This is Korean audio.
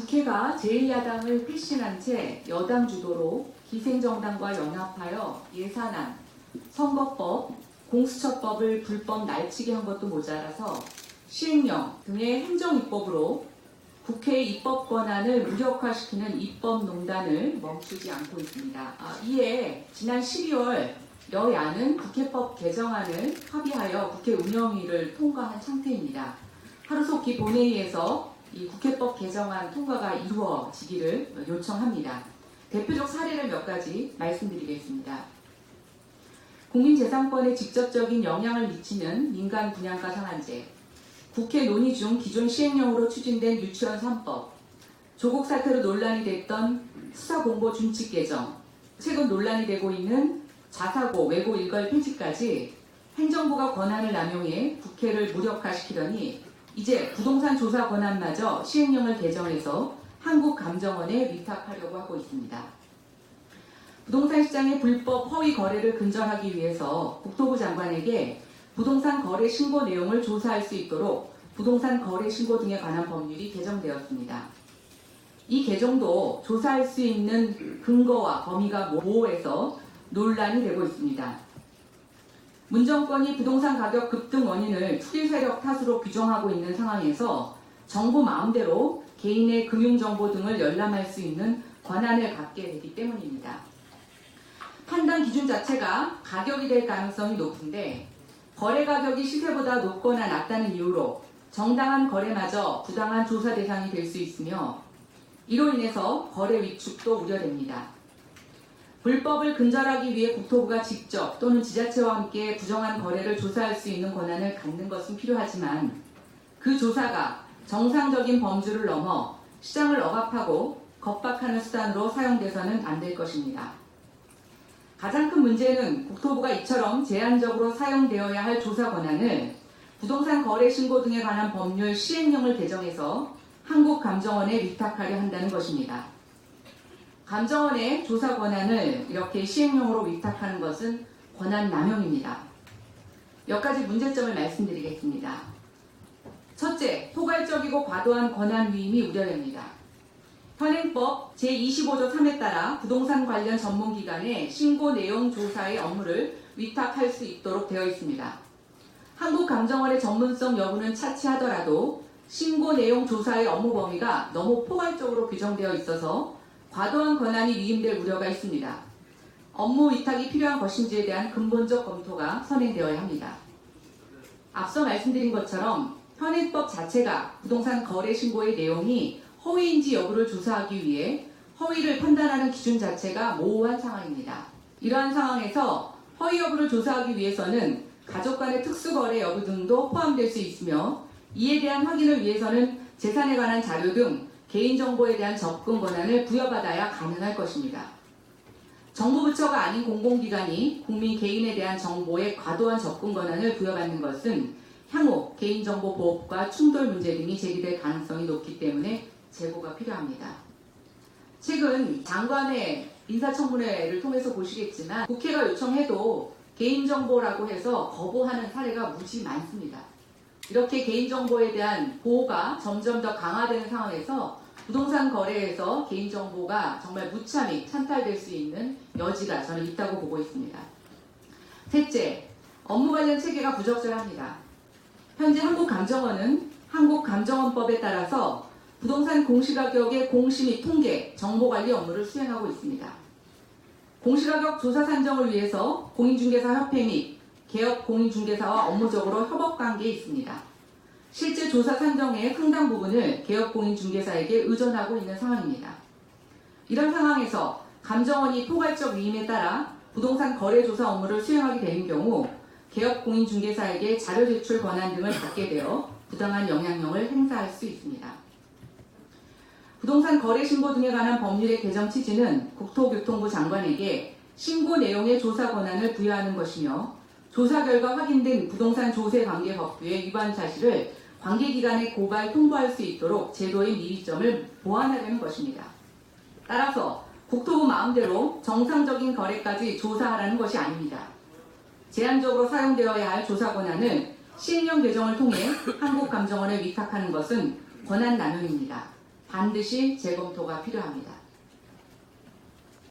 국회가 제1야당을 패신한 채 여당 주도로 기생정당과 연합하여 예산안, 선거법, 공수처법을 불법 날치게 한 것도 모자라서 시행령 등의 행정입법으로 국회의 입법 권한을 무력화시키는 입법농단을 멈추지 않고 있습니다. 이에 지난 12월 여야는 국회법 개정안을 합의하여 국회 운영위를 통과한 상태입니다. 하루속히 본회의에서 이 국회법 개정안 통과가 이루어지기를 요청합니다. 대표적 사례를 몇 가지 말씀드리겠습니다. 국민재산권에 직접적인 영향을 미치는 민간 분양가 상한제, 국회 논의 중 기존 시행령으로 추진된 유치원 3법, 조국 사태로 논란이 됐던 수사공보 준칙 개정, 최근 논란이 되고 있는 자사고, 외고 일괄 폐지까지 행정부가 권한을 남용해 국회를 무력화시키더니 이제 부동산 조사 권한마저 시행령을 개정해서 한국감정원에 위탁하려고 하고 있습니다. 부동산 시장의 불법 허위 거래를 근절하기 위해서 국토부 장관에게 부동산 거래 신고 내용을 조사할 수 있도록 부동산 거래 신고 등에 관한 법률이 개정되었습니다. 이 개정도 조사할 수 있는 근거와 범위가 모호해서 논란이 되고 있습니다. 문정권이 부동산 가격 급등 원인을 투기 세력 탓으로 규정하고 있는 상황에서 정부 마음대로 개인의 금융정보 등을 열람할 수 있는 권한을 갖게 되기 때문입니다. 판단 기준 자체가 가격이 될 가능성이 높은데 거래 가격이 시세보다 높거나 낮다는 이유로 정당한 거래마저 부당한 조사 대상이 될 수 있으며 이로 인해서 거래 위축도 우려됩니다. 불법을 근절하기 위해 국토부가 직접 또는 지자체와 함께 부정한 거래를 조사할 수 있는 권한을 갖는 것은 필요하지만 그 조사가 정상적인 범주를 넘어 시장을 억압하고 겁박하는 수단으로 사용돼서는 안 될 것입니다. 가장 큰 문제는 국토부가 이처럼 제한적으로 사용되어야 할 조사 권한을 부동산 거래 신고 등에 관한 법률 시행령을 개정해서 한국감정원에 위탁하려 한다는 것입니다. 감정원의 조사 권한을 이렇게 시행령으로 위탁하는 것은 권한 남용입니다. 몇 가지 문제점을 말씀드리겠습니다. 첫째, 포괄적이고 과도한 권한 위임이 우려됩니다. 현행법 제25조 3에 따라 부동산 관련 전문기관에 신고 내용 조사의 업무를 위탁할 수 있도록 되어 있습니다. 한국감정원의 전문성 여부는 차치하더라도 신고 내용 조사의 업무 범위가 너무 포괄적으로 규정되어 있어서 과도한 권한이 위임될 우려가 있습니다. 업무 위탁이 필요한 것인지에 대한 근본적 검토가 선행되어야 합니다. 앞서 말씀드린 것처럼 현행법 자체가 부동산 거래 신고의 내용이 허위인지 여부를 조사하기 위해 허위를 판단하는 기준 자체가 모호한 상황입니다. 이러한 상황에서 허위 여부를 조사하기 위해서는 가족 간의 특수거래 여부 등도 포함될 수 있으며 이에 대한 확인을 위해서는 재산에 관한 자료 등 개인정보에 대한 접근 권한을 부여받아야 가능할 것입니다. 정부 부처가 아닌 공공기관이 국민 개인에 대한 정보에 과도한 접근 권한을 부여받는 것은 향후 개인정보 보호법과 충돌 문제 등이 제기될 가능성이 높기 때문에 제고가 필요합니다. 최근 장관의 인사청문회를 통해서 보시겠지만 국회가 요청해도 개인정보라고 해서 거부하는 사례가 무지 많습니다. 이렇게 개인정보에 대한 보호가 점점 더 강화되는 상황에서 부동산 거래에서 개인정보가 정말 무참히 찬탈될 수 있는 여지가 저는 있다고 보고 있습니다. 셋째, 업무 관련 체계가 부적절합니다. 현재 한국감정원은 한국감정원법에 따라서 부동산 공시가격의 공시 및 통계, 정보관리 업무를 수행하고 있습니다. 공시가격 조사 산정을 위해서 공인중개사협회 및 개업 공인중개사와 업무적으로 협업관계에 있습니다. 실제 조사 산정의 상당 부분을 개업 공인중개사에게 의존하고 있는 상황입니다. 이런 상황에서 감정원이 포괄적 위임에 따라 부동산 거래 조사 업무를 수행하게 되는 경우 개업 공인중개사에게 자료 제출 권한 등을 받게 되어 부당한 영향력을 행사할 수 있습니다. 부동산 거래 신고 등에 관한 법률의 개정 취지는 국토교통부 장관에게 신고 내용의 조사 권한을 부여하는 것이며 조사 결과 확인된 부동산 조세 관계 법규의 위반 사실을 관계기관에 고발 통보할 수 있도록 제도의 미비점을 보완하려는 것입니다. 따라서 국토부 마음대로 정상적인 거래까지 조사하라는 것이 아닙니다. 제한적으로 사용되어야 할 조사 권한을 시행령 개정을 통해 한국감정원에 위탁하는 것은 권한 남용입니다. 반드시 재검토가 필요합니다.